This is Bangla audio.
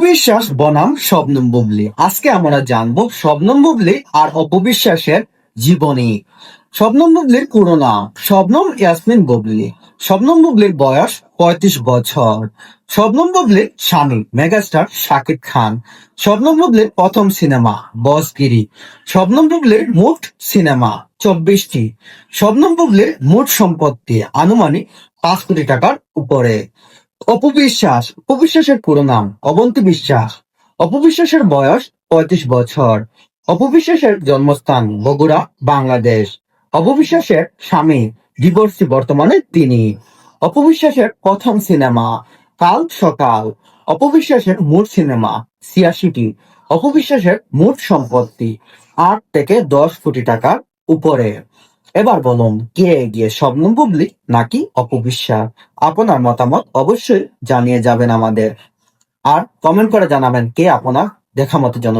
অপবিশ্বাস বনাম শবনম বুবলী। আজকে আমরা জানবো শবনম বুবলী আর অপবিশ্বাসের জীবনী। শবনম বুবলীর পুরো নাম শবনম ইয়াসমিন বুবলী। শবনম বুবলীর বয়স 35 বছর। শবনম বুবলীর স্বামী মেগাস্টার শাকিব খান। শবনম বুবলীর প্রথম সিনেমা বসগিরি। শবনম বুবলীর মোট সিনেমা 24টি। শবনম বুবলীর মোট সম্পত্তি আনুমানিক 5 কোটি টাকার উপরে। অপবিশ্বাসের পুরো নাম অবন্তী বিশ্বাস। অপবিশ্বাসের বয়স 35 বছর। অপবিশ্বাসের জন্মস্থান বগুড়া, বাংলাদেশ। অপবিশ্বাসের স্বামী ডিভোর্সি, বর্তমানে তিনি। অপবিশ্বাসের প্রথম সিনেমা কাল সকাল। অপবিশ্বাসের মোট সিনেমা 86টি। অপবিশ্বাসের মোট সম্পত্তি 8 থেকে 10 কোটি টাকার উপরে। এবার বলুন, কে এগিয়ে, শবনম বুবলী নাকি অপবিশ্বাস? আপনার মতামত অবশ্যই জানিয়ে যাবেন আমাদের, আর কমেন্ট করে জানাবেন কে আপনার দেখা মতো জন